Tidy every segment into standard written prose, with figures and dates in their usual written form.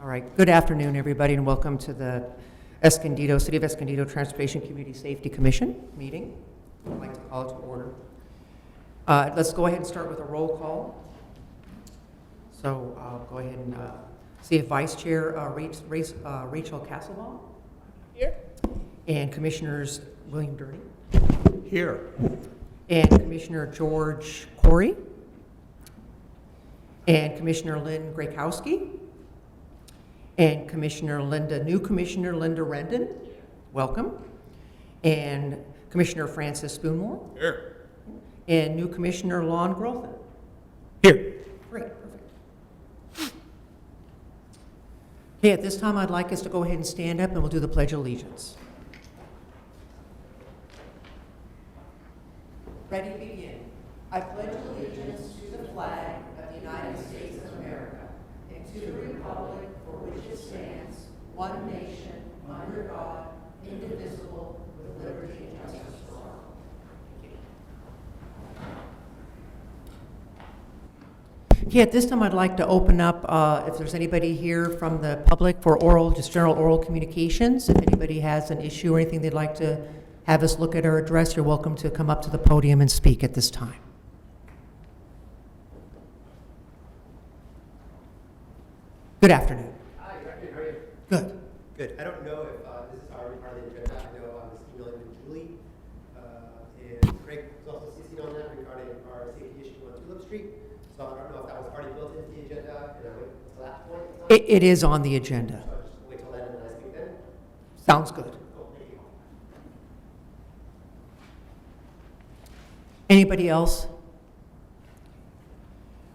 All right, good afternoon, everybody, and welcome to the Escondido, City of Escondido Transportation Community Safety Commission meeting. I'd like to call it to order. Let's go ahead and start with a roll call. So I'll go ahead and see if Vice Chair Rachel Castlebaugh. Here. And Commissioners William Dirty. Here. And Commissioner George Corey. And Commissioner Lynn Grakowski. And new Commissioner Linda Rendon, welcome. And Commissioner Francis Spoonmore. Here. And new Commissioner Lon Grothin. Here. Great, perfect. Okay, at this time I'd like us to go ahead and stand up and we'll do the Pledge of Allegiance. Ready, begin. I pledge allegiance to the flag of the United States of America and to the republic for which it stands, one nation, under God, indivisible, with liberty and justice for all. Okay, at this time I'd like to open up, if there's anybody here from the public for general oral communications. If anybody has an issue or anything they'd like to have us look at or address, you're welcome to come up to the podium and speak at this time. Good afternoon. Hi, good afternoon. How are you? Good. Good. I don't know if this is already part of the agenda. I know I was emailing with Julie, and Craig was also CC'd on that regarding our safety issue on Tulip Street. So I don't know if that was already built into the agenda, and I wait until that point. It is on the agenda. So I'll just wait till then and then I speak then. Sounds good. Cool, thank you. Anybody else?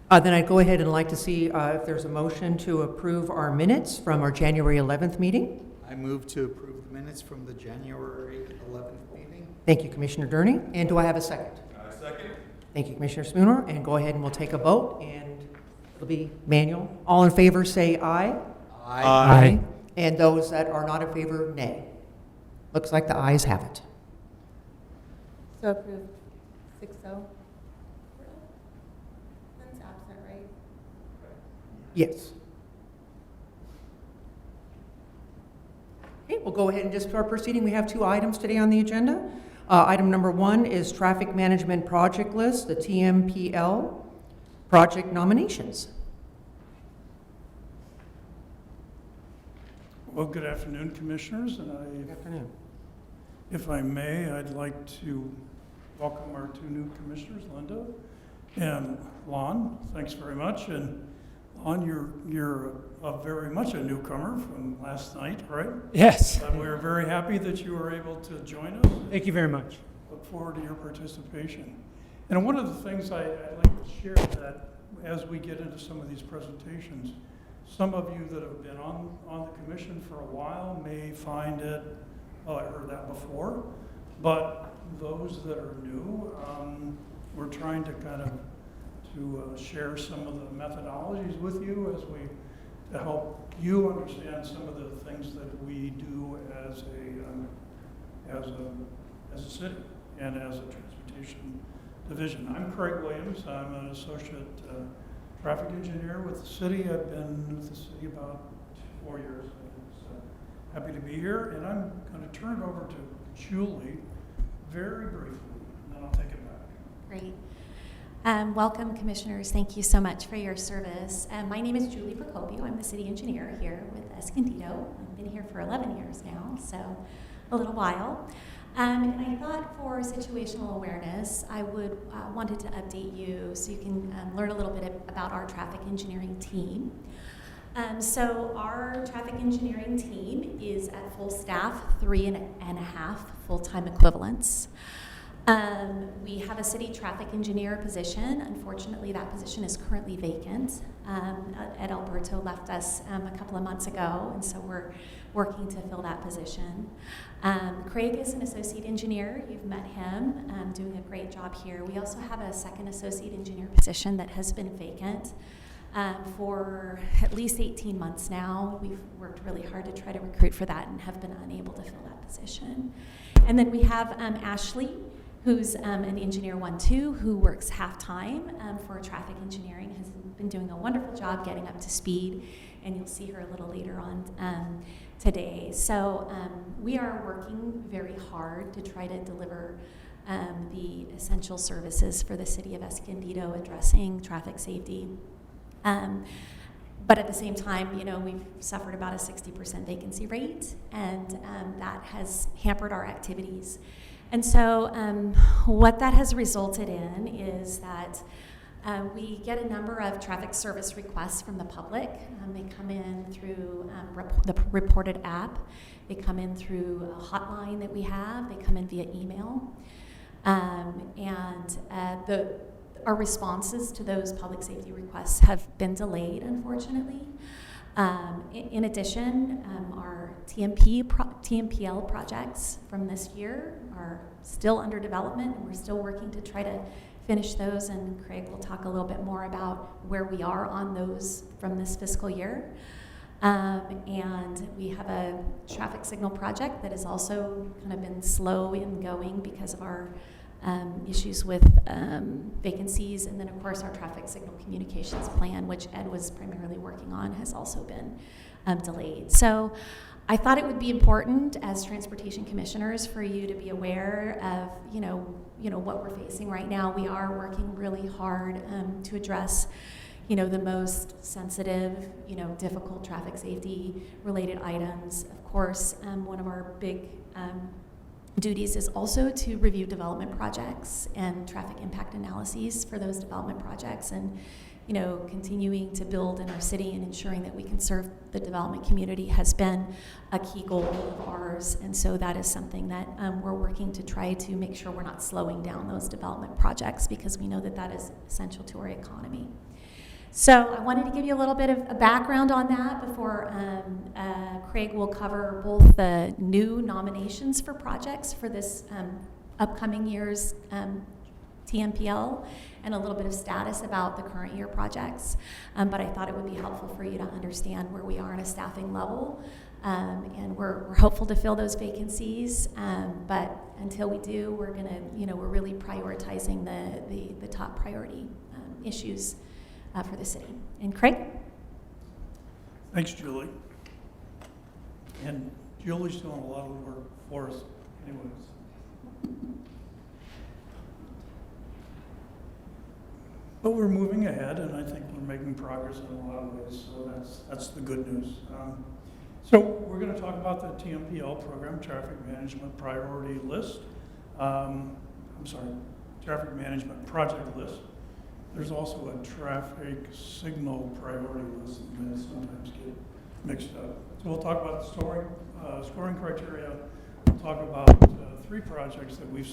Then I'd go ahead and like to see if there's a motion to approve our minutes from our January 11th meeting. I move to approve the minutes from the January 11th meeting. Thank you, Commissioner Durney. And do I have a second? Second. Thank you, Commissioner Spooner. And go ahead and we'll take a vote, and it'll be manual. All in favor say aye. Aye. And those that are not in favor, nay. Looks like the ayes have it. So approved, 6-0. Lynn's absent, right? Yes. Okay, we'll go ahead and just start proceeding. We have two items today on the agenda. Item number one is Traffic Management Project List, the TMPL project nominations. Well, good afternoon, Commissioners, and Good afternoon. if I may, I'd like to welcome our two new Commissioners, Linda and Lon. Thanks very much. And Lon, you're very much a newcomer from last night, right? Yes. And we're very happy that you were able to join us. Thank you very much. Look forward to your participation. And one of the things I'd like to share that as we get into some of these presentations, some of you that have been on the commission for a while may find it, well, I heard that before, but those that are new, we're trying to kind of share some of the methodologies with you to help you understand some of the things that we do as a city and as a transportation division. I'm Craig Williams. I'm an associate traffic engineer with the city. I've been with the city about 4 years. Happy to be here, and I'm going to turn it over to Julie very briefly, and then I'll take it back. Great. Welcome, Commissioners. Thank you so much for your service. My name is Julie Procopio. I'm the city engineer here with Escondido. I've been here for 11 years now, so a little while. And I thought for situational awareness, I wanted to update you so you can learn a little bit about our traffic engineering team. So our traffic engineering team is at full staff, 3.5 full-time equivalents. We have a city traffic engineer position. Unfortunately, that position is currently vacant. Ed Alberto left us a couple of months ago, and so we're working to fill that position. Craig is an associate engineer. You've met him, doing a great job here. We also have a second associate engineer position that has been vacant for at least 18 months now. We've worked really hard to try to recruit for that and have been unable to fill that position. And then we have Ashley, who's an engineer 1-2, who works half-time for traffic engineering, has been doing a wonderful job getting up to speed and you'll see her a little later on today. So we are working very hard to try to deliver the essential services for the city of Escondido, addressing traffic safety. But at the same time, you know, we've suffered about a 60% vacancy rate, and that has hampered our activities. And so what that has resulted in is that we get a number of traffic service requests from the public. They come in through the reported app. They come in through a hotline that we have. They come in via email. Our responses to those public safety requests have been delayed, unfortunately. In addition, our TMPL projects from this year are still under development, and we're still working to try to finish those, and Craig will talk a little bit more about where we are on those from this fiscal year. And we have a traffic signal project that has also kind of been slow in going because of our issues with vacancies, and then of course our traffic signal communications plan, which Ed was primarily working on, has also been delayed. So I thought it would be important as transportation commissioners for you to be aware of, you know what we're facing right now. We are working really hard to address, the most sensitive, difficult traffic safety related items. Of course, one of our big duties is also to review development projects and traffic impact analyses for those development projects, and continuing to build in our city and ensuring that we can serve the development community has been a key goal of ours. And so that is something that we're working to try to make sure we're not slowing down those development projects, because we know that that is essential to our economy. So I wanted to give you a little bit of a background on that before Craig will cover both the new nominations for projects for this upcoming year's TMPL, and a little bit of status about the current year projects. But I thought it would be helpful for you to understand where we are on a staffing level. And we're hopeful to fill those vacancies. But until we do, we're gonna, we're really prioritizing the top priority issues for the city. And Craig? Thanks, Julie. And Julie's doing a lot of the work for us anyways. But we're moving ahead, and I think we're making progress in a lot of ways, so that's the good news. So we're going to talk about the TMPL program, Traffic Management Priority List. Traffic Management Project List. There's also a Traffic Signal Priority List that sometimes get mixed up. So we'll talk about the scoring criteria. We'll talk about 3 projects that we've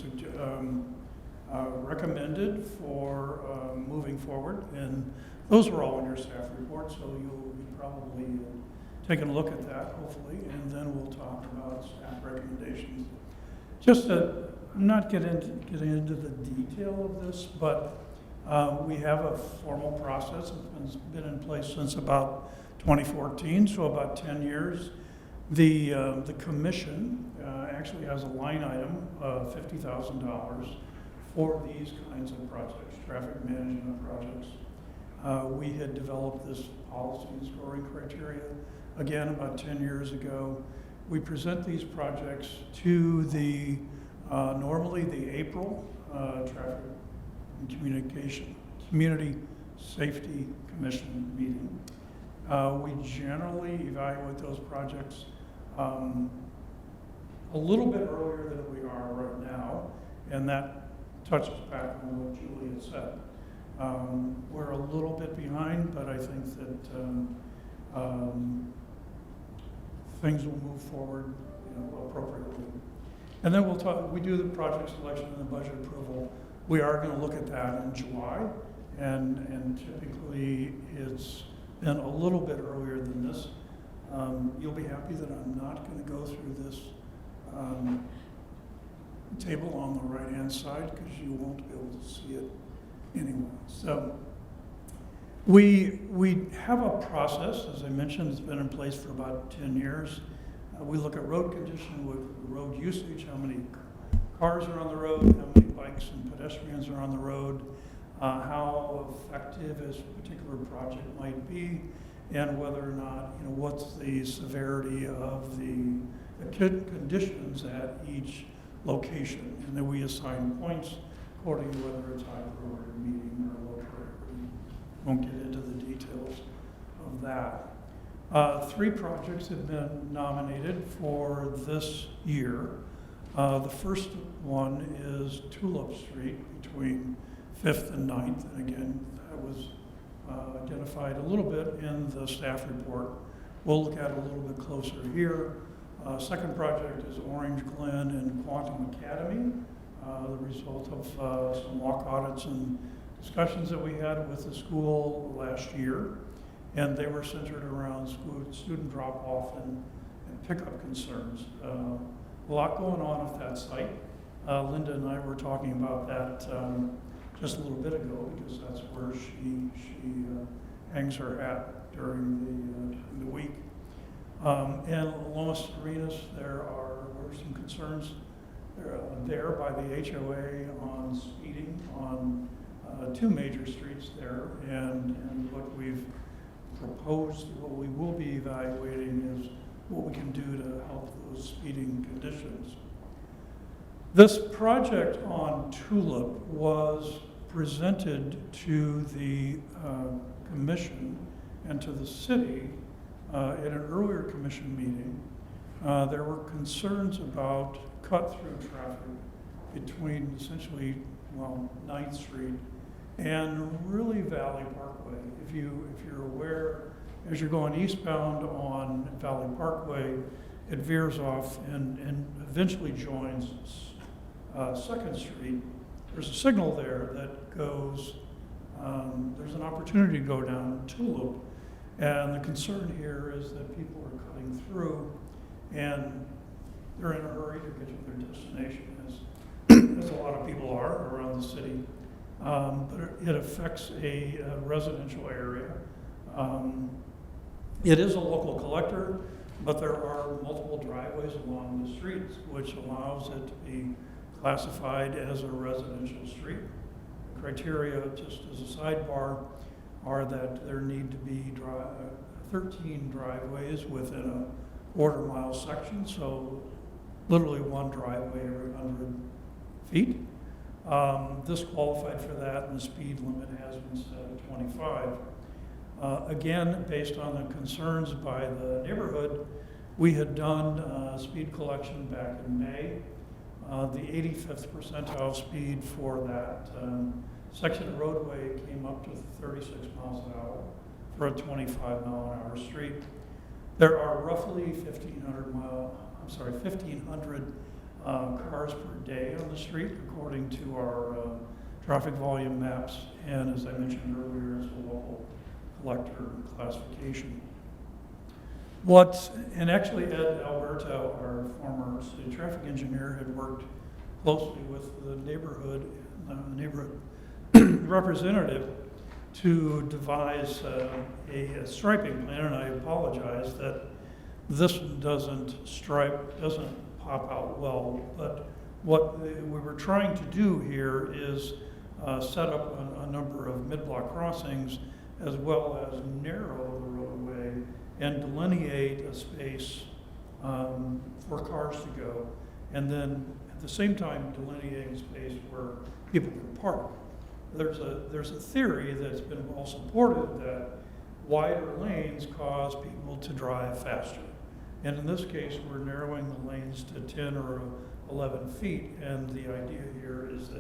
recommended for moving forward, and those were all in your staff report, so you'll be probably taking a look at that, hopefully, and then we'll talk about staff recommendations. Just to not get into the detail of this, but we have a formal process that's been in place since about 2014, so about 10 years. The commission actually has a line item of $50,000 for these kinds of projects, traffic management projects. We had developed this policy and scoring criteria, again, about 10 years ago. We present these projects to the, normally the April Traffic and Community Safety Commission meeting. We generally evaluate those projects a little bit earlier than we are right now, and that touches back on what Julie had said. We're a little bit behind, but I think that things will move forward appropriately. And then we do the project selection and the budget approval. We are going to look at that in July, and typically it's been a little bit earlier than this. You'll be happy that I'm not going to go through this table on the right-hand side, because you won't be able to see it anyway. So we have a process, as I mentioned, it's been in place for about 10 years. We look at road condition, road usage, how many cars are on the road, how many bikes and pedestrians are on the road, how effective a particular project might be, and whether or not, what's the severity of the conditions at each location. And then we assign points according to whether it's high priority, medium, or low priority. Won't get into the details of that. 3 projects have been nominated for this year. The first one is Tulip Street between 5th and 9th. And again, that was identified a little bit in the staff report. We'll look at it a little bit closer here. Second project is Orange Glen and Quantum Academy, the result of some walk audits and discussions that we had with the school last year. And they were centered around student drop-off and pickup concerns. A lot going on at that site. Linda and I were talking about that just a little bit ago, because that's where she hangs her hat during the week. And Los Arenas, there were some concerns there by the HOA on speeding on 2 major streets there, and what we've proposed, what we will be evaluating is what we can do to help those speeding conditions. This project on Tulip was presented to the commission and to the city at an earlier commission meeting. There were concerns about cut-through traffic between essentially, 9th Street and really Valley Parkway. If you're aware, as you're going eastbound on Valley Parkway, it veers off and eventually joins 2nd Street. There's a signal there that goes, there's an opportunity to go down Tulip, and the concern here is that people are cutting through and they're in a hurry to get to their destination, as a lot of people are around the city. But it affects a residential area. It is a local collector, but there are multiple driveways along the streets, which allows it to be classified as a residential street. The criteria, just as a sidebar, are that there need to be 13 driveways within a quarter-mile section, so literally 1 driveway every 100 feet. This qualified for that, and the speed limit has been set at 25. Again, based on the concerns by the neighborhood, we had done speed collection back in May. The 85th percentile speed for that section of roadway came up to 36 miles an hour for a 25-mile-an-hour street. There are roughly 1,500 cars per day on the street, according to our traffic volume maps, and as I mentioned earlier, as a local collector classification. And actually Ed Alberto, our former city traffic engineer, had worked closely with the neighborhood representative to devise a striping plan, and I apologize that this doesn't pop out well, but what we were trying to do here is set up a number of mid-block crossings, as well as narrow the roadway and delineate a space for cars to go, and then at the same time delineating space where people can park. There's a theory that's been well supported that wider lanes cause people to drive faster. And in this case, we're narrowing the lanes to 10 or 11 feet, and the idea here is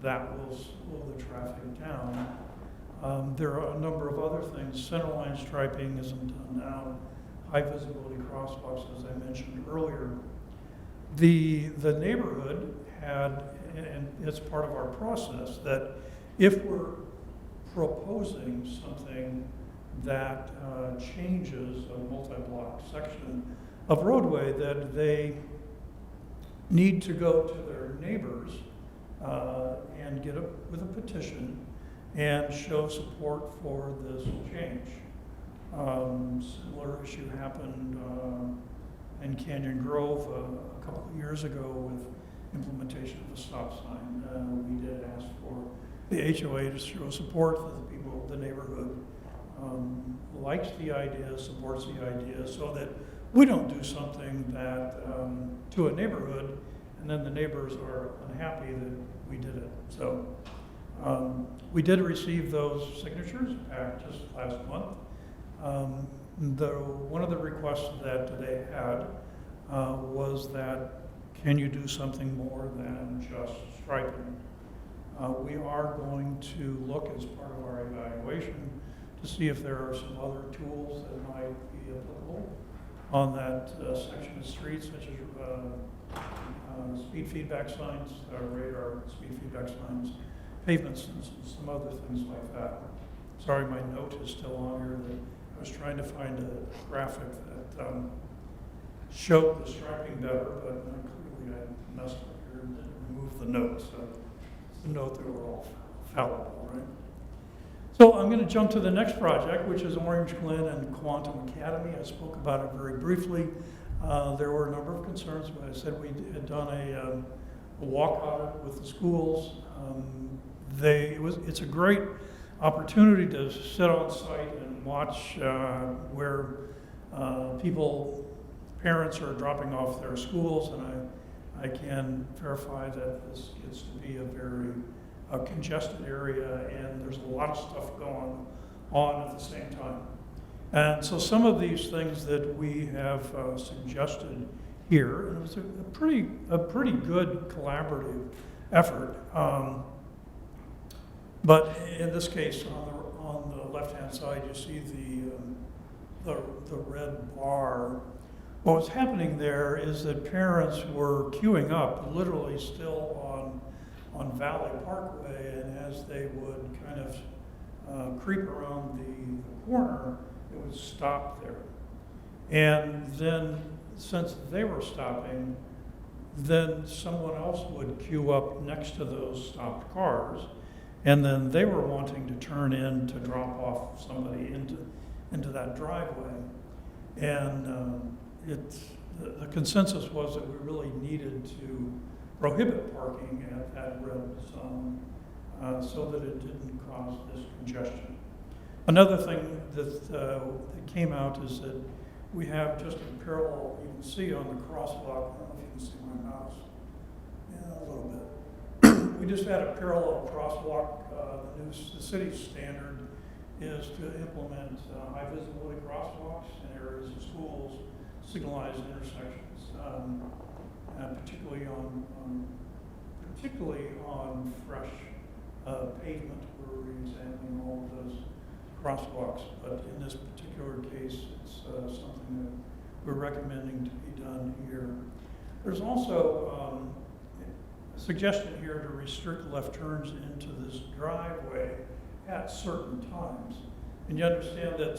that will slow the traffic down. There are a number of other things. Centerline striping isn't done now. High visibility crosswalks, as I mentioned earlier. The neighborhood had, and it's part of our process, that if we're proposing something that changes a multi-block section of roadway, that they need to go to their neighbors and get up with a petition and show support for this change. Similar issue happened in Canyon Grove a couple of years ago with implementation of a stop sign. We did ask for the HOA to show support for the people of the neighborhood likes the idea, supports the idea, so that we don't do something that, to a neighborhood, and then the neighbors are unhappy that we did it. So we did receive those signatures back just last month. One of the requests that they had was that, can you do something more than just striping? We are going to look as part of our evaluation to see if there are some other tools that might be applicable on that section of street, such as speed feedback signs, radar speed feedback signs, pavement sensors, and some other things like that. Sorry, my note is still on here. I was trying to find a graphic that showed the striping better, but clearly I messed up here and didn't remove the note. So it's the note that we're all fallible, right? So I'm going to jump to the next project, which is Orange Glen and Quantum Academy. I spoke about it very briefly. There were a number of concerns, but I said we had done a walk audit with the schools. It's a great opportunity to sit on site and watch where parents are dropping off their schools, and I can verify that this gets to be a very congested area, and there's a lot of stuff going on at the same time. And so some of these things that we have suggested here, and it was a pretty good collaborative effort. But in this case, on the left-hand side, you see the red bar. What was happening there is that parents were queuing up, literally still on Valley Parkway, and as they would kind of creep around the corner, it would stop there. And then, since they were stopping, then someone else would queue up next to those stopped cars, and then they were wanting to turn in to drop off somebody into that driveway. And the consensus was that we really needed to prohibit parking at that red zone so that it didn't cause this congestion. Another thing that came out is that we have just a parallel, you can see on the crosswalk, I don't know if you can see my mouse, yeah, a little bit. We just had a parallel crosswalk. The city's standard is to implement high visibility crosswalks in areas of schools, signalized intersections, particularly on fresh pavement. We're re-examining all of those crosswalks, but in this particular case, it's something that we're recommending to be done here. There's also a suggestion here to restrict left turns into this driveway at certain times. And you understand that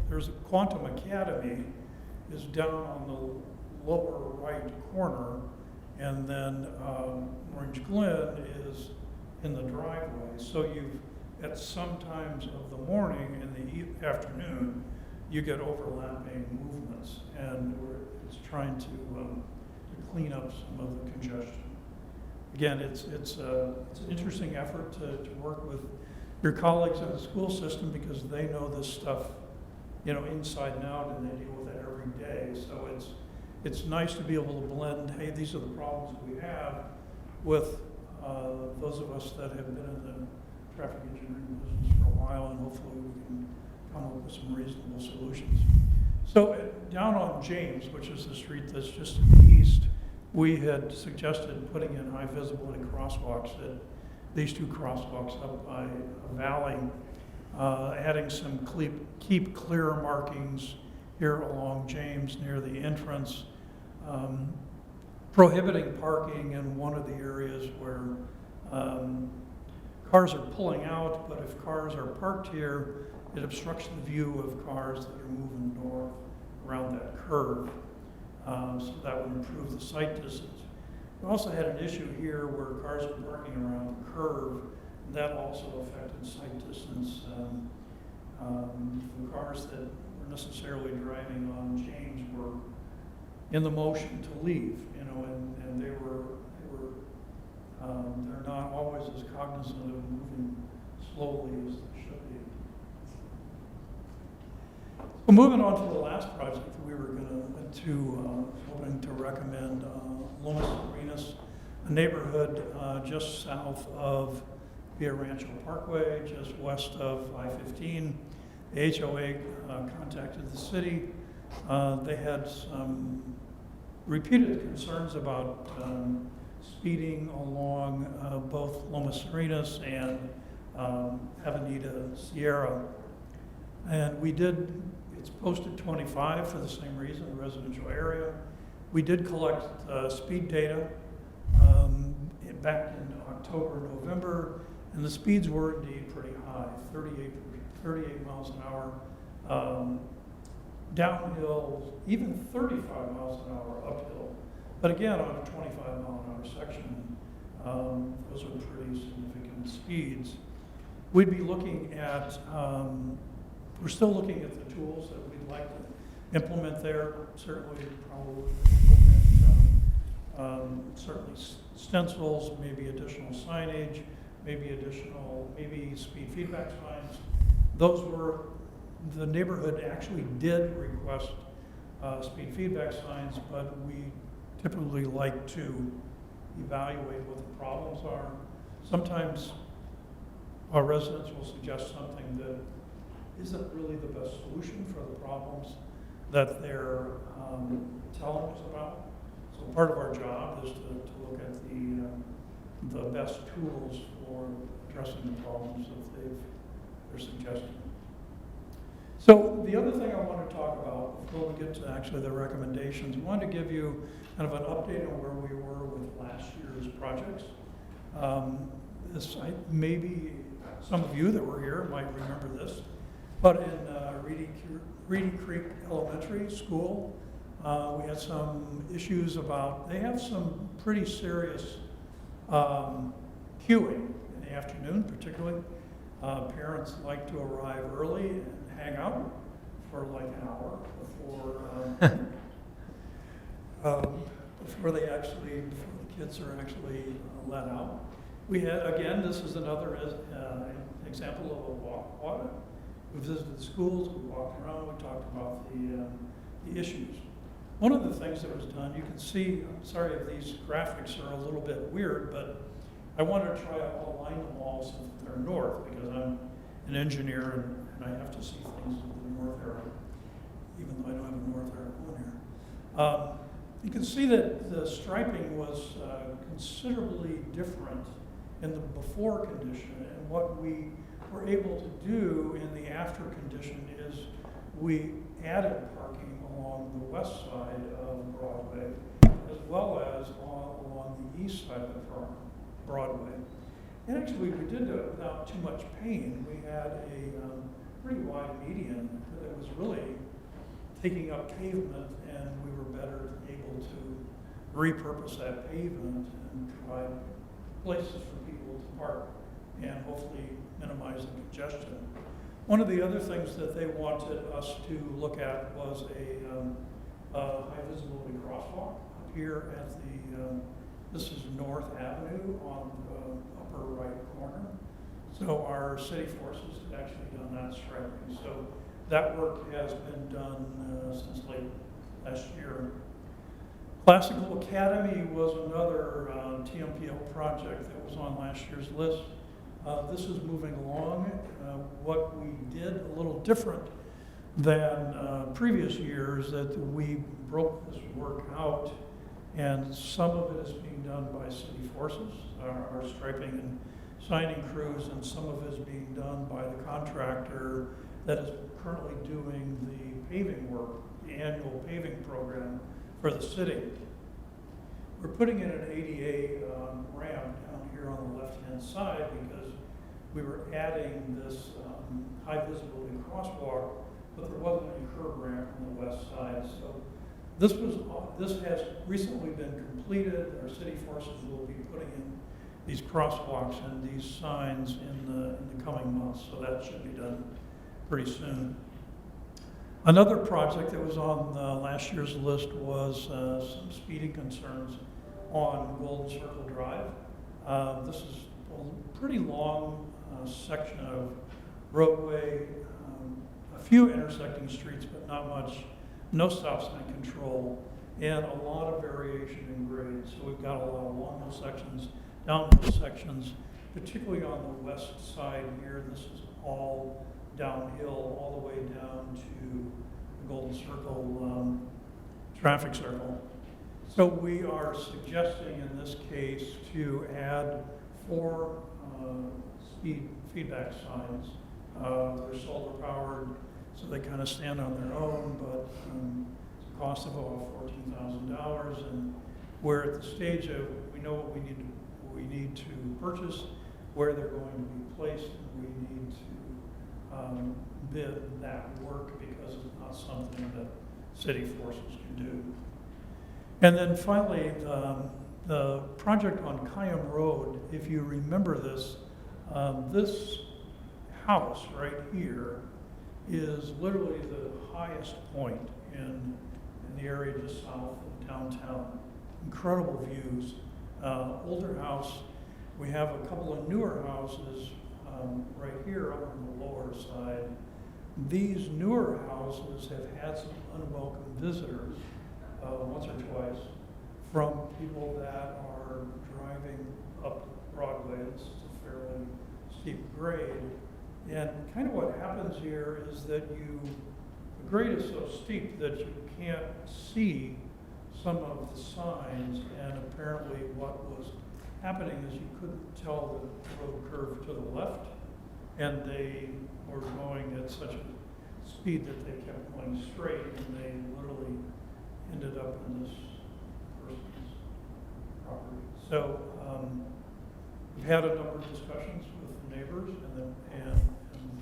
there's a Quantum Academy is down on the lower right corner, and then Orange Glen is in the driveway. So at some times of the morning and the afternoon, you get overlapping movements, and it's trying to clean up some of the congestion. Again, it's an interesting effort to work with your colleagues in the school system, because they know this stuff, inside and out, and they deal with it every day. So it's nice to be able to blend, hey, these are the problems we have, with those of us that have been in the traffic engineering business for a while, and hopefully we can come up with some reasonable solutions. So down on James, which is the street that's just to the east, we had suggested putting in high visibility crosswalks at these two crosswalks up by a valley, adding some keep clear markings here along James near the entrance, prohibiting parking in one of the areas where cars are pulling out, but if cars are parked here, it obstructs the view of cars that are moving north around that curve. So that would improve the sight distance. We also had an issue here where cars are parking around the curve, and that also affected sight distance. The cars that were necessarily driving on James were in the motion to leave, and they're not always as cognizant of moving slowly as they should be. Well, moving on to the last project, we were hoping to recommend Lomas Arenas, a neighborhood just south of Villa Rancho Parkway, just west of I-15. The HOA contacted the city. They had some repeated concerns about speeding along both Lomas Arenas and Avenida Sierra. And it's posted 25 for the same reason, the residential area. We did collect speed data back in October, November, and the speeds were indeed pretty high, 38 miles an hour downhill, even 35 miles an hour uphill. But again, on a 25 mile an hour section, those are pretty significant speeds. We'd be looking at, we're still looking at the tools that we'd like to implement there. Certainly, probably implement certainly stencils, maybe additional signage, maybe speed feedback signs. The neighborhood actually did request speed feedback signs, but we typically like to evaluate what the problems are. Sometimes our residents will suggest something that isn't really the best solution for the problems that they're telling us about. So part of our job is to look at the best tools for addressing the problems that they're suggesting. So the other thing I want to talk about before we get to actually the recommendations, I wanted to give you kind of an update on where we were with last year's projects. Maybe some of you that were here might remember this, but in Reedy Creek Elementary School, we had some issues about, they have some pretty serious queuing in the afternoon, particularly. Parents like to arrive early and hang out for like an hour before the kids are actually let out. We had, again, this is another example of a walk. We visited the schools, we walked around, we talked about the issues. One of the things that was done, you can see, I'm sorry if these graphics are a little bit weird, but I wanted to try to align them all so that they're north, because I'm an engineer and I have to see things in the north area, even though I don't have a north arrow on here. You can see that the striping was considerably different in the before condition, and what we were able to do in the after condition is we added parking along the west side of Broadway, as well as along the east side of Broadway. And actually, we did it without too much pain. We had a pretty wide median that was really taking up pavement, and we were better able to repurpose that pavement and provide places for people to park and hopefully minimize the congestion. One of the other things that they wanted us to look at was a high visibility crosswalk up here at this is North Avenue on the upper right corner. So our city forces had actually done that striping. So that work has been done since late last year. Classical Academy was another TMPL project that was on last year's list. This is moving along. What we did a little different than previous years that we broke this work out, and some of it is being done by city forces, our striping and signing crews, and some of it is being done by the contractor that is currently doing the paving work, the annual paving program for the city. We're putting in an ADA ramp down here on the left-hand side because we were adding this high visibility crosswalk, but there wasn't any curb ramp on the west side. So this has recently been completed. Our city forces will be putting in these crosswalks and these signs in the coming months. So that should be done pretty soon. Another project that was on last year's list was some speeding concerns on Golden Circle Drive. This is a pretty long section of roadway, a few intersecting streets, but not much, no stop sign control, and a lot of variation in grade. So we've got a lot of long hill sections, downhill sections, particularly on the west side here. This is all downhill all the way down to the Golden Circle traffic circle. So we are suggesting in this case to add 4 speed feedback signs. They're solar powered, so they kind of stand on their own, but it's a cost of about $14,000. And we're at the stage of, we know what we need to purchase, where they're going to be placed, and we need to bid that work because it's not something that city forces can do. And then finally, the project on Kayam Road, if you remember this, this house right here is literally the highest point in the area just south of downtown. Incredible views. Older house. We have a couple of newer houses right here on the lower side. These newer houses have had some unwelcome visitors once or twice from people that are driving up Broadway. It's a fairly steep grade. And kind of what happens here is that the grade is so steep that you can't see some of the signs, and apparently what was happening is you couldn't tell the road curve to the left, and they were going at such a speed that they kept going straight, and they literally ended up in this person's property. So we've had a number of discussions with the neighbors, and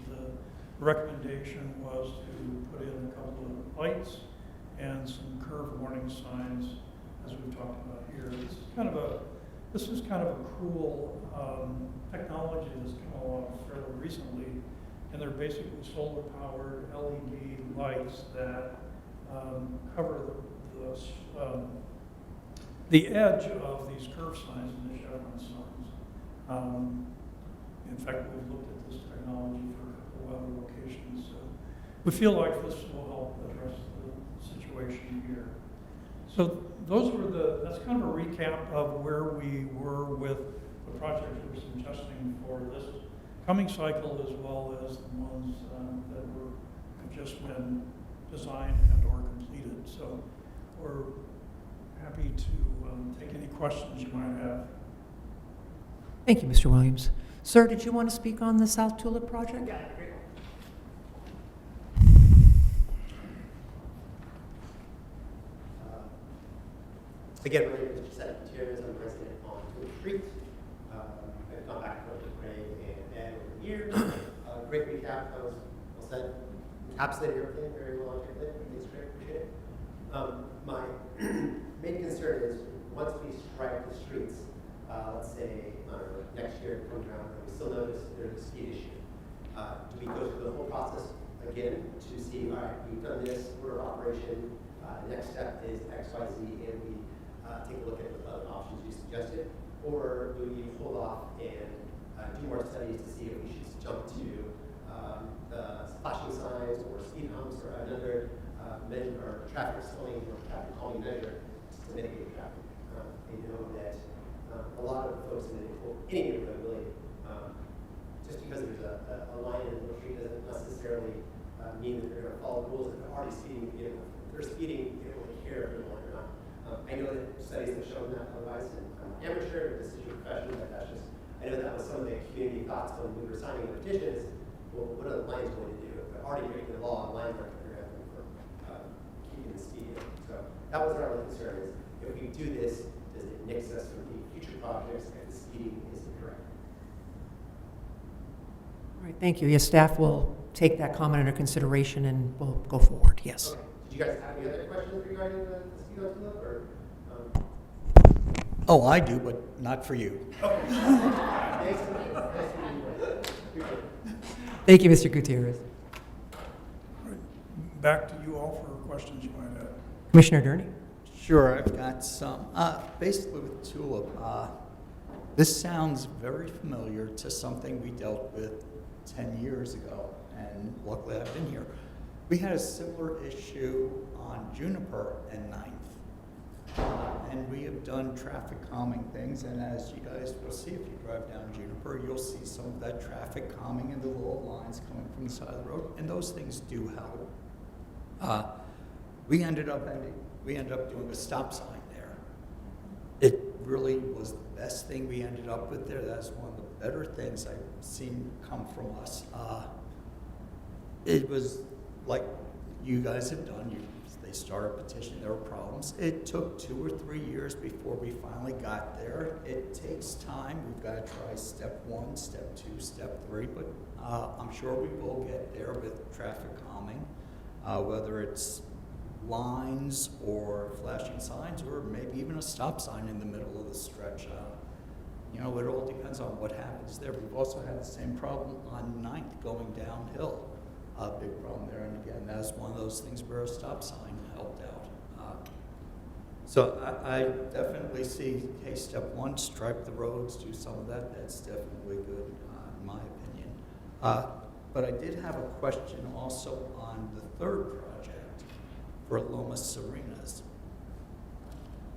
the recommendation was to put in a couple of lights and some curve warning signs, as we've talked about here. This is kind of a cool technology that's come along fairly recently, and they're basically solar-powered LED lights that cover the edge of these curve signs and the chevron signs. In fact, we've looked at this technology for a couple of other locations, so we feel like this will help address the situation here. So that's kind of a recap of where we were with the projects we're suggesting for this coming cycle, as well as the ones that have just been designed and or completed. So we're happy to take any questions you might have. Thank you, Mr. Williams. Sir, did you want to speak on the South Tulip project? Yeah, great. Again, my name is Giuseppe Gutierrez. I'm a resident on Tulip Street. I've gone back and forth with Ray and Ed over the years. Great recap. That was well said. Encapsulated everything very well articulated. Thanks, Craig. Appreciate it. My main concern is once we strike the streets, let's say, I don't know, next year comes around and we still notice there's a speed issue. Do we go through the whole process again to see, all right, we've done this, order of operation, next step is X, Y, Z, and we take a look at the other options you suggested? Or do we hold off and do more studies to see if we should jump to the flashing signs or speed humps or another measure or traffic slowing or traffic calming measure to mitigate traffic? I know that a lot of folks in any neighborhood really, just because there's a line in the street doesn't necessarily mean that they're going to follow the rules. If they're already speeding, if they're speeding, they don't really care if they're going or not. I know that studies have shown that otherwise, and I'm amateur, this is your profession, but that's just, I know that was some of the community thoughts when we were signing the petitions. Well, what are the lines going to do? If they're already breaking the law, lines aren't going to be for keeping the speed in. So that was our only concern is if we do this, does it nix us from the future projects if the speeding isn't correct? All right, thank you. Yes, staff will take that comment under consideration and we'll go forward. Yes. Okay. Did you guys have any other questions regarding the speed on Tulip, or? Oh, I do, but not for you. Okay. Thanks so much. Nice to meet you. Appreciate it. Thank you, Mr. Gutierrez. Back to you all for questions you might have. Commissioner Durney. Sure, I've got some. Basically with Tulip, this sounds very familiar to something we dealt with 10 years ago, and luckily I've been here. We had a similar issue on Juniper and Ninth. And we have done traffic calming things, and as you guys will see if you drive down Juniper, you'll see some of that traffic calming and the little lines coming from the side of the road, and those things do help. We ended up doing a stop sign there. It really was the best thing we ended up with there. That's one of the better things I've seen come from us. It was like you guys have done. They started a petition, there were problems. It took 2 or 3 years before we finally got there. It takes time. We've got to try step 1, step 2, step 3, but I'm sure we will get there with traffic calming, whether it's lines or flashing signs or maybe even a stop sign in the middle of the stretch. It all depends on what happens there. We've also had the same problem on 9th going downhill. A big problem there, and again, that's one of those things where a stop sign helped out. So I definitely see, hey, step 1, stripe the roads, do some of that. That's definitely good, in my opinion. But I did have a question also on the third project for Lomas Serenas.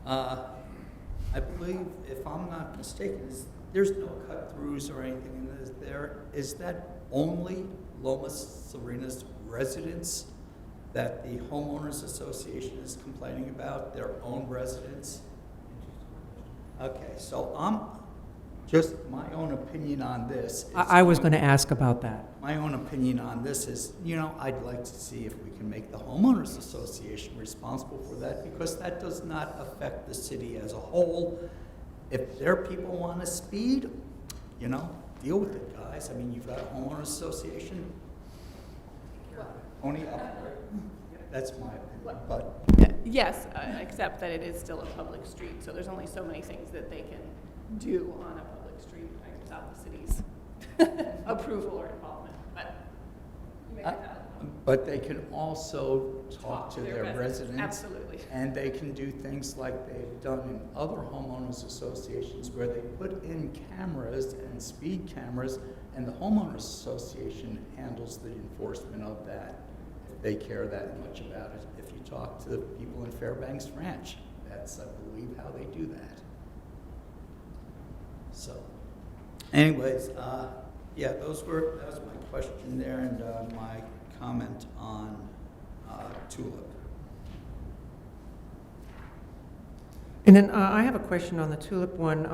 I believe, if I'm not mistaken, there's no cut-throughs or anything in this there. Is that only Lomas Serena's residents that the homeowners association is complaining about, their own residents? Okay, so just my own opinion on this. I was going to ask about that. My own opinion on this is, I'd like to see if we can make the homeowners association responsible for that, because that does not affect the city as a whole. If their people want to speed, deal with it, guys. I mean, you've got a homeowners association. Only up. That's my opinion, but. Yes, except that it is still a public street, so there's only so many things that they can do on a public street without the city's approval or involvement. But you make it out. But they can also talk to their residents. Absolutely. And they can do things like they've done in other homeowners associations where they put in cameras and speed cameras, and the homeowners association handles the enforcement of that if they care that much about it. If you talk to the people in Fairbanks Ranch, that's, I believe, how they do that. So, anyways, yeah, that was my question there, and my comment on Tulip. And then I have a question on the Tulip one.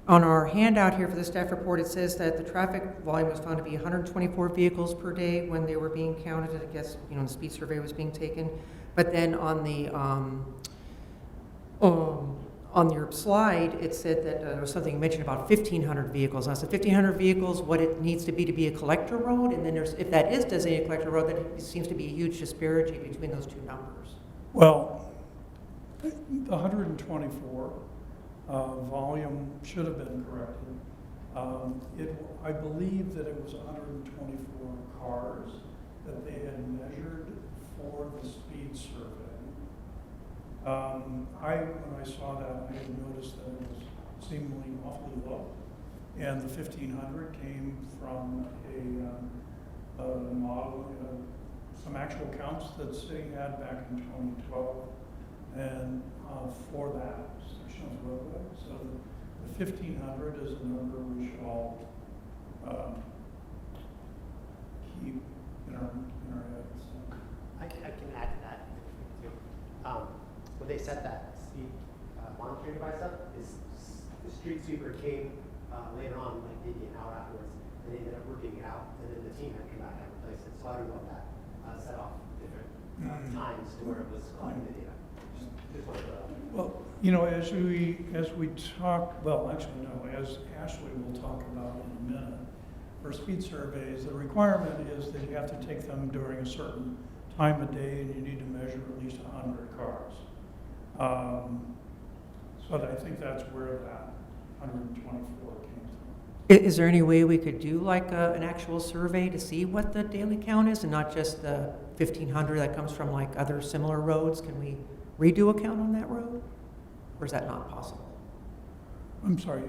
On our handout here for the staff report, it says that the traffic volume was found to be 124 vehicles per day when they were being counted. I guess, the speed survey was being taken. But then on the on your slide, it said that there was something mentioned about 1,500 vehicles. I said 1,500 vehicles, what it needs to be a collector road, and then if that is designated a collector road, then it seems to be a huge disparity between those two numbers. Well, the 124 volume should have been corrected. I believe that it was 124 cars that they had measured for the speed survey. When I saw that, I had noticed that it was seemingly awfully low. And the 1,500 came from a model, some actual counts that the city had back in 2012. And for that section of roadway. So the 1,500 is a number we should all keep in our heads. I can add to that too. When they set that speed monitoring device up, the street sweeper came later on, like maybe an hour afterwards, and they ended up working it out, and then the team had to come back and replace it. So I don't know if that set off different times to where it was collecting the data. Just wanted to, Well, as we talk, well, actually, no, as Ashley will talk about in a minute, for speed surveys, the requirement is that you have to take them during a certain time of day, and you need to measure at least 100 cars. So I think that's where that 124 came from. Is there any way we could do like an actual survey to see what the daily count is, and not just the 1,500 that comes from like other similar roads? Can we redo a count on that road, or is that not possible? I'm sorry.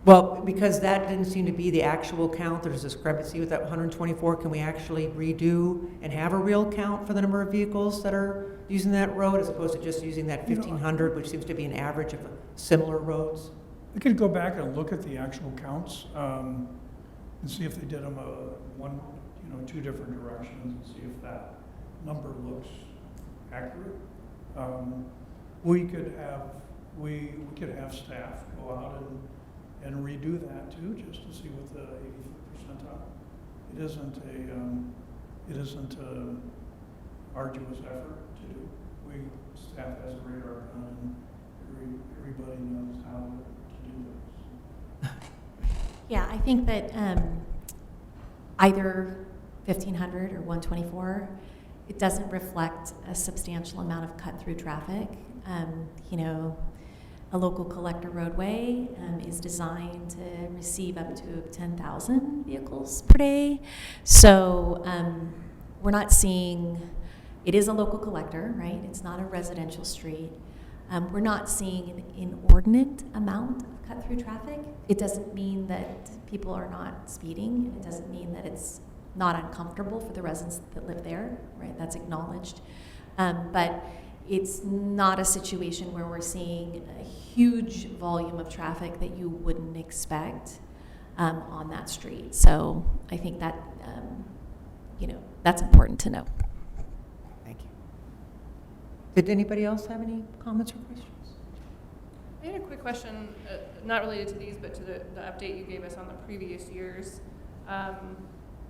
Well, because that didn't seem to be the actual count, there's a discrepancy with that 124. Can we actually redo and have a real count for the number of vehicles that are using that road as opposed to just using that 1,500, which seems to be an average of similar roads? We could go back and look at the actual counts, and see if they did them two different directions, and see if that number looks accurate. We could have staff go out and redo that too, just to see what the 85th percentile. It isn't a arduous effort to do. Staff has a radar gun, and everybody knows how to do this. Yeah, I think that either 1,500 or 124, it doesn't reflect a substantial amount of cut-through traffic. A local collector roadway is designed to receive up to 10,000 vehicles per day. So we're not seeing, it is a local collector, right? It's not a residential street. We're not seeing an inordinate amount of cut-through traffic. It doesn't mean that people are not speeding, and it doesn't mean that it's not uncomfortable for the residents that live there, right? That's acknowledged. But it's not a situation where we're seeing a huge volume of traffic that you wouldn't expect on that street. So I think that, that's important to know. Thank you. Did anybody else have any comments or questions? I had a quick question, not related to these, but to the update you gave us on the previous years.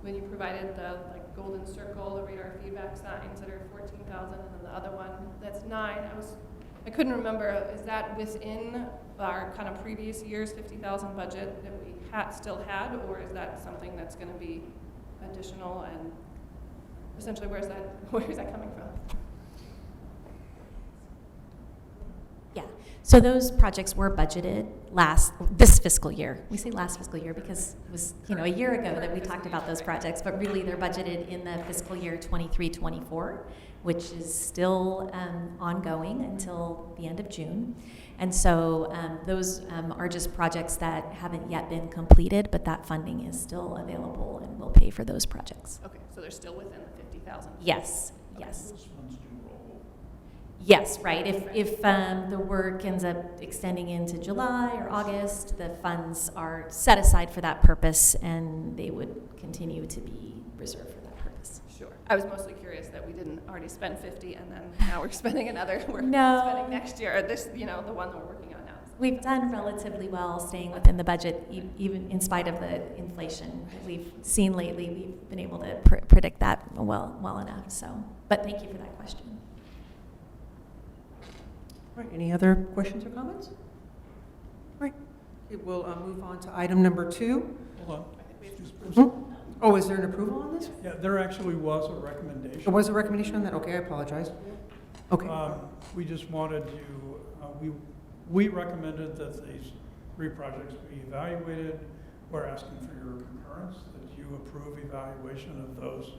When you provided the golden circle, the radar feedback signs that are 14,000, and then the other one that's 9. I couldn't remember. Is that within our kind of previous year's 50,000 budget that we still had, or is that something that's going to be additional? And essentially, where is that coming from? Yeah, so those projects were budgeted this fiscal year. We say last fiscal year because it was, a year ago that we talked about those projects, but really they're budgeted in the fiscal year 23-24, which is still ongoing until the end of June. And so those are just projects that haven't yet been completed, but that funding is still available and will pay for those projects. Okay, so they're still within the 50,000. Yes, yes. Those funds do roll. Yes, right. If the work ends up extending into July or August, the funds are set aside for that purpose, and they would continue to be reserved for that purpose. Sure. I was mostly curious that we didn't already spend 50, and then now we're spending another. We're No. spending next year. Or this, the one that we're working on now. We've done relatively well staying within the budget, even in spite of the inflation that we've seen lately. We've been able to predict that well enough. So, but thank you for that question. All right, any other questions or comments? All right, we'll move on to item number 2. Hold on. Hmm? Oh, is there an approval on this? Yeah, there actually was a recommendation. There was a recommendation on that? Okay, I apologize. Okay. We just wanted to, we recommended that these 3 projects be evaluated. We're asking for your concurrence, that you approve evaluation of those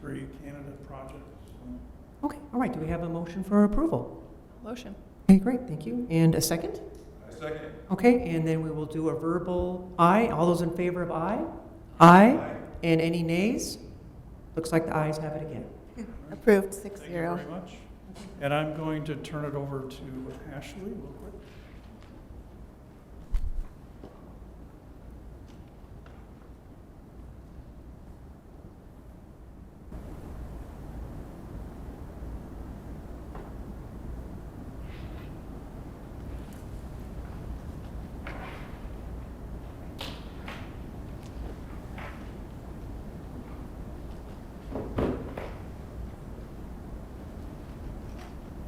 3 candidate projects. Okay, all right, do we have a motion for approval? Motion. Okay, great, thank you. And a second? I second. Okay, and then we will do a verbal aye. All those in favor of aye? Aye. And any nays? Looks like the ayes have it again. Approved, 6-0. Thank you very much. And I'm going to turn it over to Ashley real quick.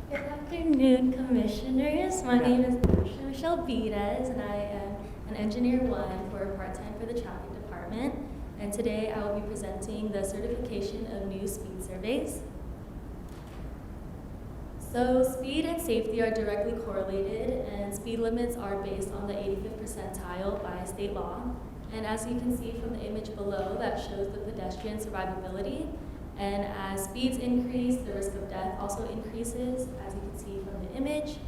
Good afternoon, Commissioners. My name is Michelle Vides, and I am an Engineer 1 for part-time for the Traffic Department. And today I will be presenting the certification of new speed surveys. So speed and safety are directly correlated, and speed limits are based on the 85th percentile by state law. And as you can see from the image below, that shows the pedestrian survivability. And as speeds increase, the risk of death also increases, as you can see from the image.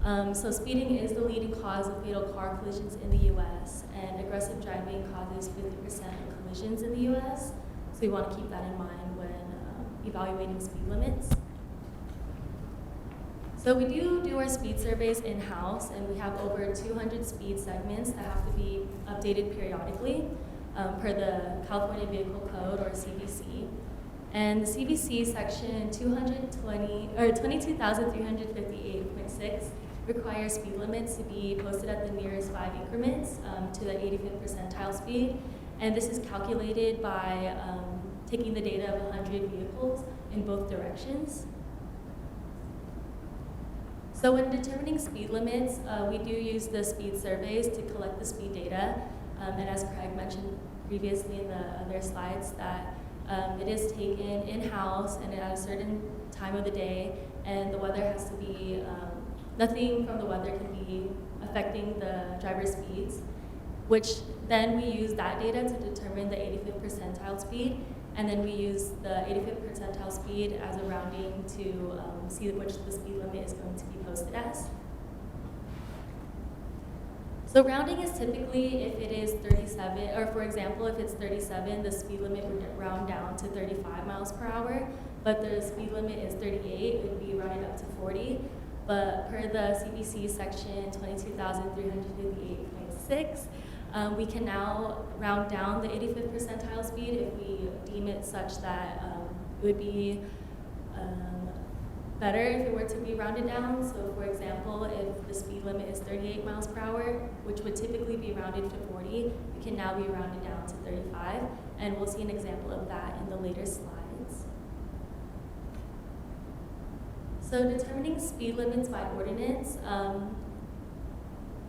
So speeding is the leading cause of fatal car collisions in the U.S., and aggressive driving causes 50% of collisions in the U.S., so we want to keep that in mind when evaluating speed limits. So we do our speed surveys in-house, and we have over 200 speed segments that have to be updated periodically per the California Vehicle Code, or CVC. And the CVC section 22,358.6 requires speed limits to be posted at the nearest 5 increments to the 85th percentile speed. And this is calculated by taking the data of 100 vehicles in both directions. So when determining speed limits, we do use the speed surveys to collect the speed data. And as Craig mentioned previously in the other slides, that it is taken in-house and at a certain time of the day, and the weather has to be, nothing from the weather can be affecting the driver's speeds, which then we use that data to determine the 85th percentile speed, and then we use the 85th percentile speed as a rounding to see which the speed limit is going to be posted as. So rounding is typically, if it is 37, or for example, if it's 37, the speed limit would round down to 35 miles per hour, but the speed limit is 38, it would be rounded up to 40. But per the CVC section 22,358.6, we can now round down the 85th percentile speed if we deem it such that it would be better if it were to be rounded down. So for example, if the speed limit is 38 miles per hour, which would typically be rounded to 40, it can now be rounded down to 35, and we'll see an example of that in the later slides. So determining speed limits by ordinance.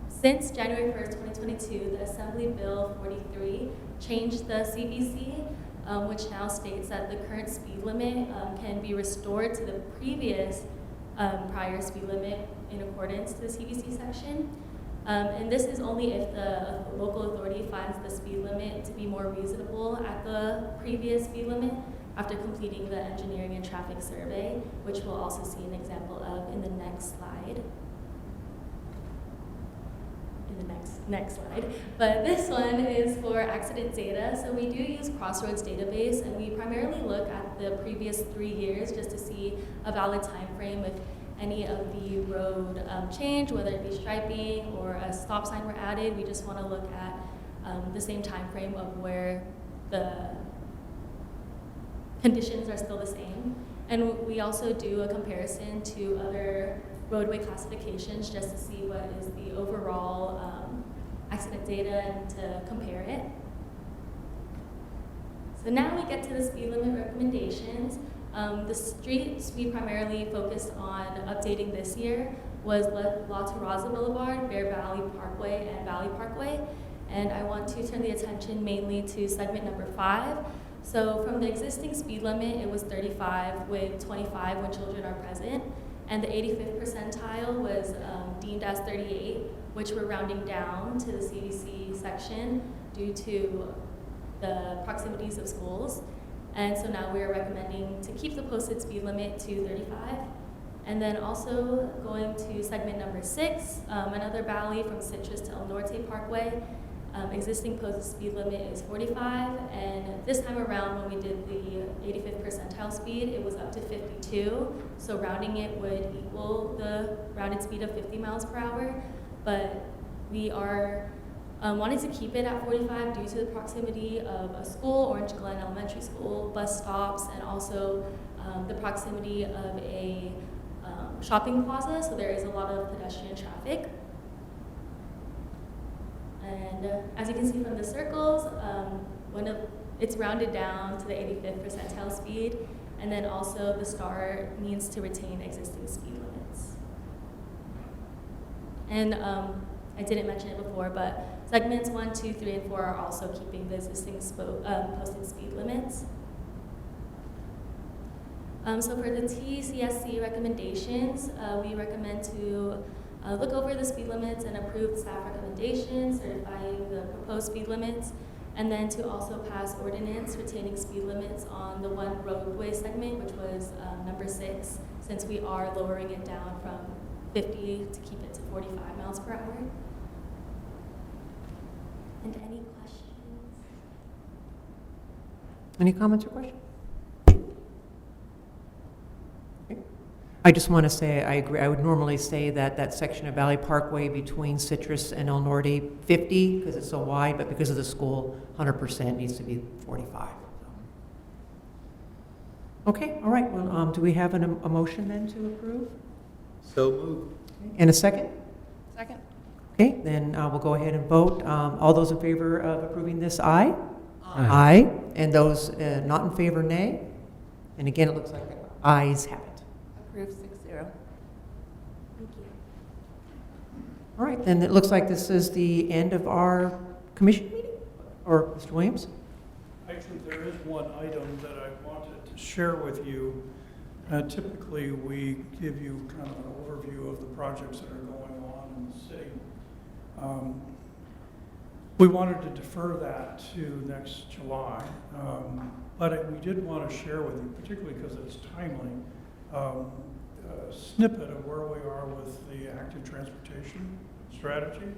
Since January 1st, 2022, the Assembly Bill 43 changed the CVC, which now states that the current speed limit can be restored to the previous prior speed limit in accordance to the CVC section. And this is only if the local authority finds the speed limit to be more reasonable at the previous speed limit after completing the engineering and traffic survey, which we'll also see an example of in the next slide. In the next slide. But this one is for accident data. So we do use Crossroads database, and we primarily look at the previous 3 years just to see a valid time frame if any of the road change, whether it be striping or a stop sign were added. We just want to look at the same time frame of where the conditions are still the same. And we also do a comparison to other roadway classifications just to see what is the overall accident data and to compare it. So now we get to the speed limit recommendations. The streets we primarily focused on updating this year was La Terraza Boulevard, Bear Valley Parkway, and Valley Parkway. And I want to turn the attention mainly to segment number 5. So from the existing speed limit, it was 35 with 25 when children are present. And the 85th percentile was deemed as 38, which we're rounding down to the CVC section due to the proximities of schools. And so now we're recommending to keep the posted speed limit to 35. And then also going to segment number 6, another valley from Citrus to El Norte Parkway. Existing posted speed limit is 45, and this time around when we did the 85th percentile speed, it was up to 52, so rounding it would equal the rounded speed of 50 miles per hour, but we are wanting to keep it at 45 due to the proximity of a school, Orange Glen Elementary School, bus stops, and also the proximity of a shopping plaza, so there is a lot of pedestrian traffic. And as you can see from the circles, it's rounded down to the 85th percentile speed, and then also the star means to retain existing speed limits. And I didn't mention it before, but segments 1, 2, 3, and 4 are also keeping the existing posted speed limits. So for the TCSC recommendations, we recommend to look over the speed limits and approve staff recommendations, certifying the proposed speed limits, and then to also pass ordinance retaining speed limits on the one roadway segment, which was number 6, since we are lowering it down from 50 to keep it to 45 miles per hour. And any questions? Any comments or questions? Okay. I just want to say, I agree, I would normally say that that section of Valley Parkway between Citrus and El Norte, 50, because it's so wide, but because of the school, 100% needs to be 45. Okay, all right, well, do we have a motion then to approve? So moved. And a second? Second. Okay, then we'll go ahead and vote. All those in favor of approving this, aye? Aye. Aye. And those not in favor, nay? And again, it looks like the ayes have it. Approved 6-0. Thank you. All right, then it looks like this is the end of our commission meeting? Or Mr. Williams? Actually, there is one item that I wanted to share with you. Typically, we give you kind of an overview of the projects that are going on in the city. We wanted to defer that to next July, but we did want to share with you, particularly because it's timely, a snippet of where we are with the active transportation strategy,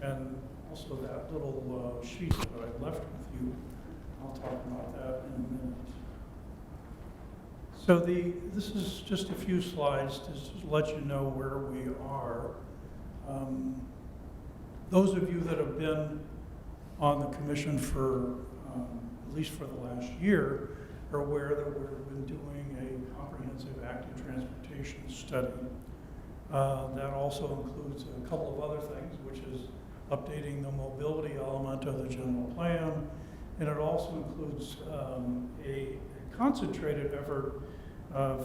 and also that little sheet that I left with you. I'll talk about that in a minute. So this is just a few slides to just let you know where we are. Those of you that have been on the commission for at least for the last year are aware that we've been doing a comprehensive active transportation study. That also includes a couple of other things, which is updating the mobility element of the general plan, and it also includes a concentrated effort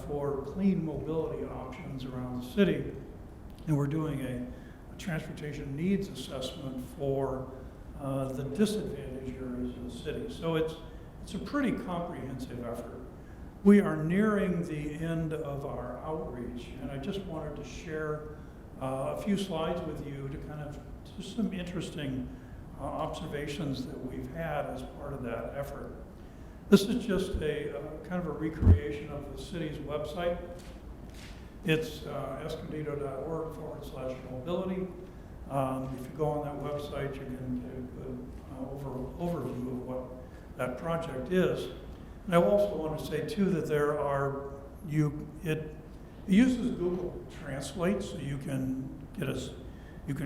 for clean mobility options around the city. And we're doing a transportation needs assessment for the disadvantaged areas of the city. So it's a pretty comprehensive effort. We are nearing the end of our outreach, and I just wanted to share a few slides with you to kind of just some interesting observations that we've had as part of that effort. This is just a kind of a recreation of the city's website. It's escondido.org/mobility. If you go on that website, you can get a good overview of what that project is. And I also want to say too that there are it uses Google Translate, so you can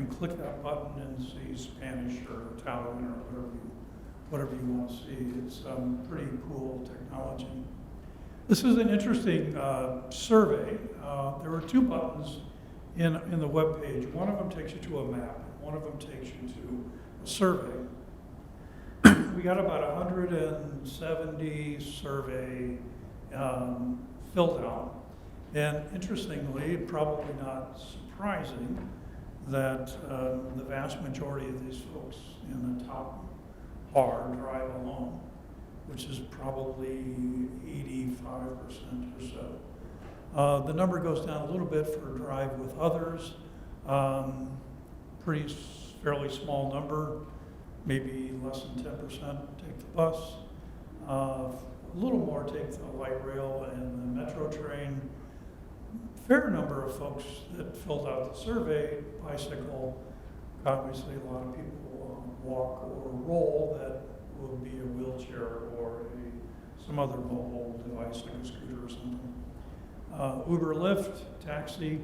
click that button and see Spanish or Italian or whatever you want to see. It's pretty cool technology. This is an interesting survey. There are two buttons in the web page. One of them takes you to a map. One of them takes you to a survey. We got about 170 survey filled out. And interestingly, probably not surprising, that the vast majority of these folks in the top bar drive alone, which is probably 85% or so. The number goes down a little bit for drive with others. Fairly small number, maybe less than 10% take the bus. A little more take the light rail and the metro train. Fair number of folks that filled out the survey bicycle. Obviously, a lot of people walk or roll. That will be a wheelchair or some other mobile device like a scooter or something. Uber, Lyft, taxi,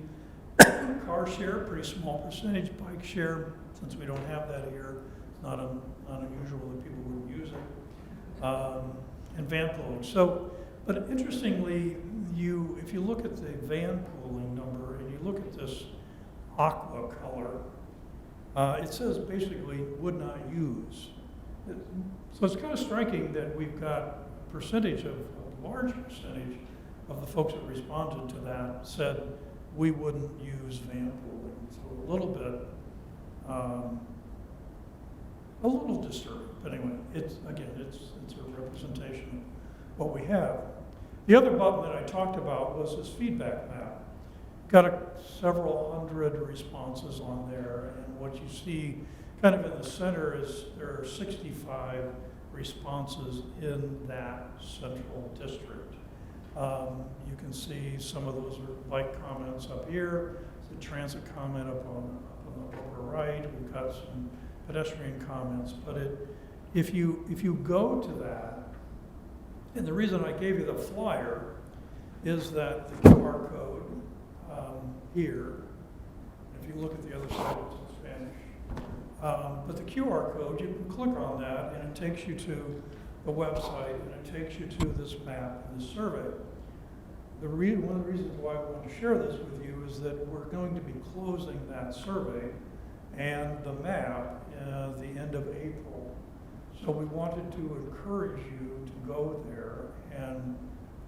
car share, pretty small percentage. Bike share, since we don't have that here, it's not unusual that people would use it. And van pooling. So, but interestingly, if you look at the van pooling number and you look at this aqua color, it says basically would not use. So it's kind of striking that we've got a large percentage of the folks that responded to that said we wouldn't use van pooling. So a little disturbing. But anyway, it's a representation of what we have. The other button that I talked about was this feedback map. Got several hundred responses on there, and what you see kind of in the center is there are 65 responses in that central district. You can see some of those are like comments up here, the transit comment up on the upper right. We've got some pedestrian comments, but if you go to that, and the reason I gave you the flyer is that the QR code here, if you look at the other side, it's in Spanish. But the QR code, you can click on that, and it takes you to the website, and it takes you to this map and this survey. One of the reasons why I want to share this with you is that we're going to be closing that survey and the map at the end of April. So we wanted to encourage you to go there and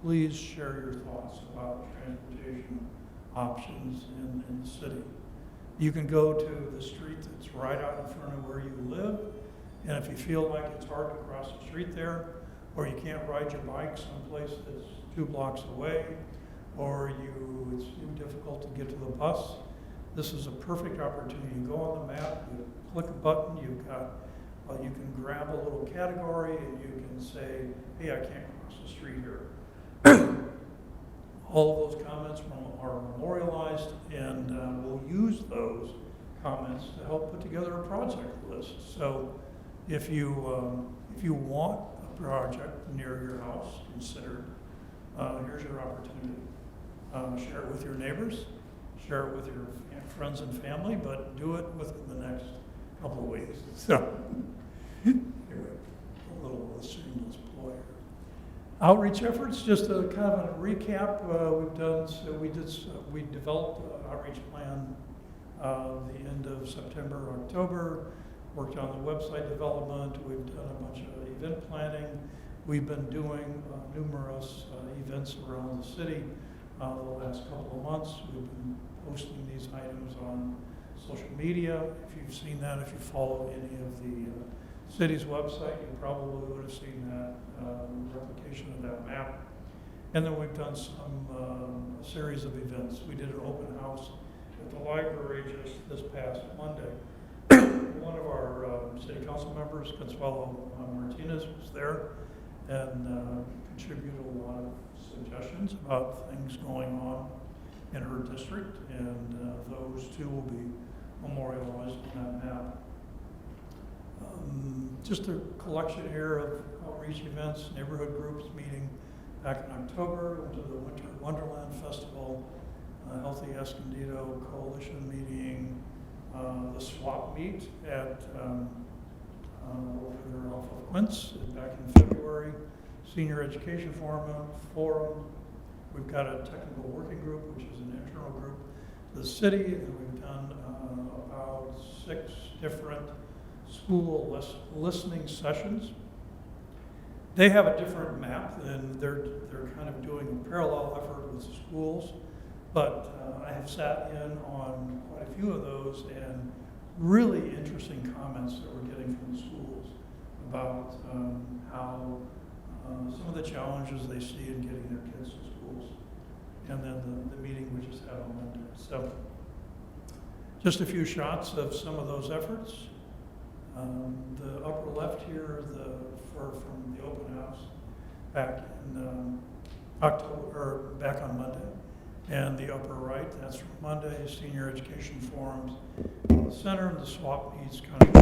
please share your thoughts about transportation options in the city. You can go to the street that's right out in front of where you live, and if you feel like it's hard to cross the street there, or you can't ride your bike someplace that's 2 blocks away, or it's too difficult to get to the bus, this is a perfect opportunity. You go on the map, you click a button, you can grab a little category, and you can say, hey, I can't cross the street here. All of those comments are memorialized, and we'll use those comments to help put together a project list. So if you want a project near your house considered, here's your opportunity. Share it with your neighbors, share it with your friends and family, but do it within the next couple of weeks. So, anyway, a little shameless ploy. Outreach efforts, just a kind of a recap. We developed an outreach plan the end of September, October. Worked on the website development. We've done a bunch of event planning. We've been doing numerous events around the city the last couple of months. We've been posting these items on social media. If you've seen that, if you follow any of the city's website, you probably would have seen that replication of that map. And then we've done some series of events. We did an open house at the library just this past Monday. One of our city council members, Consuelo Martinez, was there and contributed a lot of suggestions about things going on in her district, and those too will be memorialized on that map. Just a collection here of outreach events, neighborhood groups meeting back in October, went to the Winter Wonderland Festival, Healthy Escondido Coalition meeting, the swap meet at over there off of Quince back in February, Senior Education Forum. We've got a technical working group, which is an internal group to the city, and we've done about 6 different school listening sessions. They have a different map, and they're kind of doing a parallel effort with the schools. But I have sat in on quite a few of those, and really interesting comments that we're getting from the schools about how some of the challenges they see in getting their kids to schools. And then the meeting we just had on Monday. So just a few shots of some of those efforts. The upper left here, from the open house back in October, or back on Monday. And the upper right, that's from Monday, Senior Education Forums. In the center, and the swap meets, kind of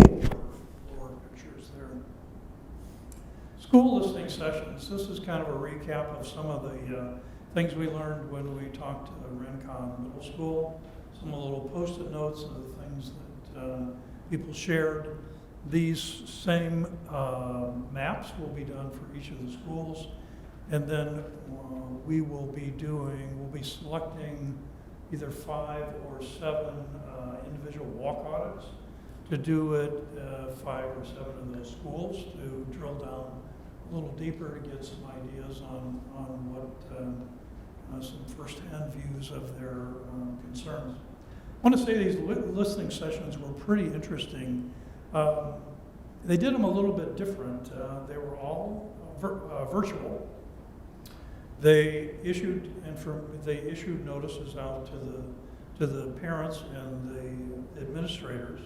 lower pictures there. School listening sessions. This is kind of a recap of some of the things we learned when we talked to Rincon Middle School. Some of the little post-it notes of the things that people shared. These same maps will be done for each of the schools. And then we'll be selecting either 5 or 7 individual walk audits to do it 5 or 7 of those schools to drill down a little deeper to get some ideas on what some firsthand views of their concerns. I want to say these listening sessions were pretty interesting. They did them a little bit different. They were all virtual. They issued notices out to the parents and the administrators,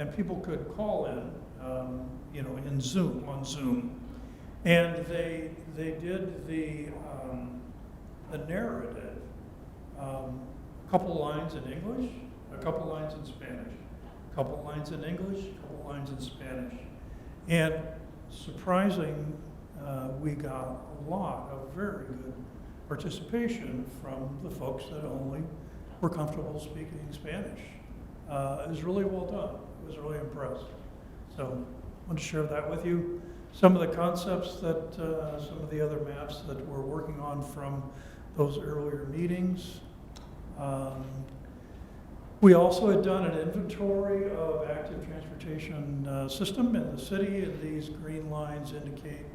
and people could call in, on Zoom, and they did the narrative a couple lines in English, a couple lines in Spanish, a couple lines in English, a couple lines in Spanish. And surprising, we got a lot of very good participation from the folks that only were comfortable speaking Spanish. It was really well done. I was really impressed. So I want to share that with you. Some of the concepts that, some of the other maps that we're working on from those earlier meetings. We also had done an inventory of active transportation system in the city, and these green lines indicate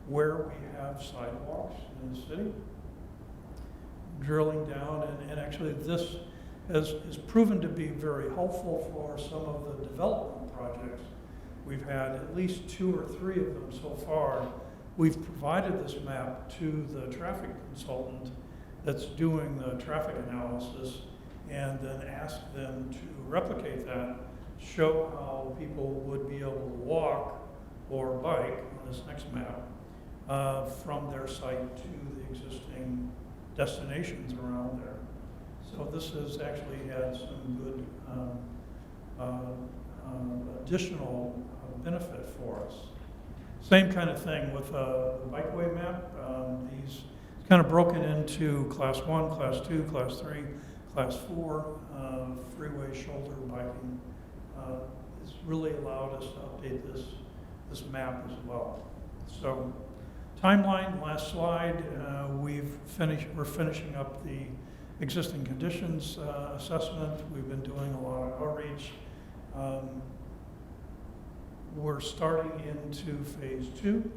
where we have sidewalks in the city. Drilling down, and actually this has proven to be very helpful for some of the development projects. We've had at least 2 or 3 of them so far. We've provided this map to the traffic consultant that's doing the traffic analysis, and then asked them to replicate that, show how people would be able to walk or bike on this next map from their site to the existing destinations around there. So this has actually had some good additional benefit for us. Same kind of thing with the bikeway map. These kind of broken into class 1, class 2, class 3, class 4 freeway shoulder biking. It's really allowed us to update this map as well. So timeline, last slide. We're finishing up the existing conditions assessment. We've been doing a lot of outreach. We're starting into phase 2,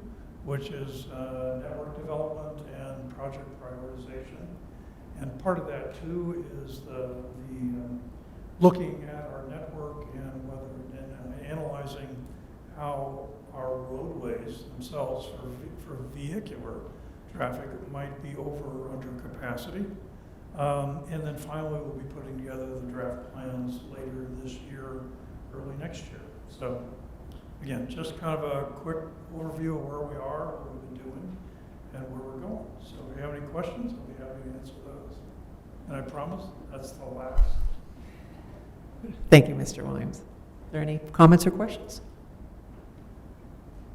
which is network development and project prioritization. And part of that too is the looking at our network and analyzing how our roadways themselves for vehicular traffic might be over or under capacity. And then finally, we'll be putting together the draft plans later this year, early next year. So again, just kind of a quick overview of where we are, what we've been doing, and where we're going. So if you have any questions, I'll be happy to answer those. And I promise that's the last. Thank you, Mr. Williams. Are there any comments or questions?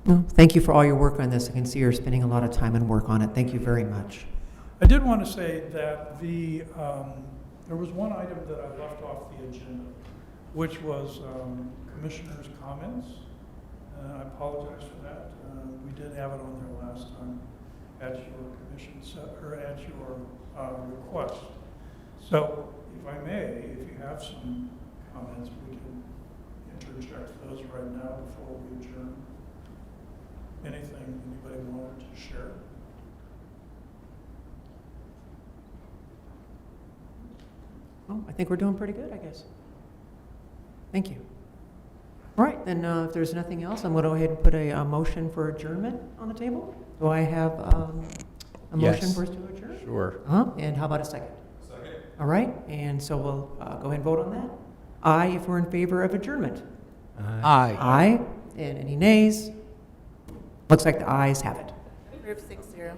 No, thank you for all your work on this. I can see you're spending a lot of time and work on it. Thank you very much. I did want to say that there was one item that I left off the agenda, which was commissioners' comments. I apologize for that. We did have it on there last time at your commission or at your request. So, if I may, if you have some comments, we can interject those right now before we adjourn. Anything anybody wanted to share? Oh, I think we're doing pretty good, I guess. Thank you. All right, then if there's nothing else, I'm going to go ahead and put a motion for adjournment on the table. Do I have a motion for us to adjourn? Sure. And how about a second? Second. All right, and so we'll go ahead and vote on that. Aye if we're in favor of adjournment. Aye. Aye. And any nays? Looks like the ayes have it. Approved 6-0.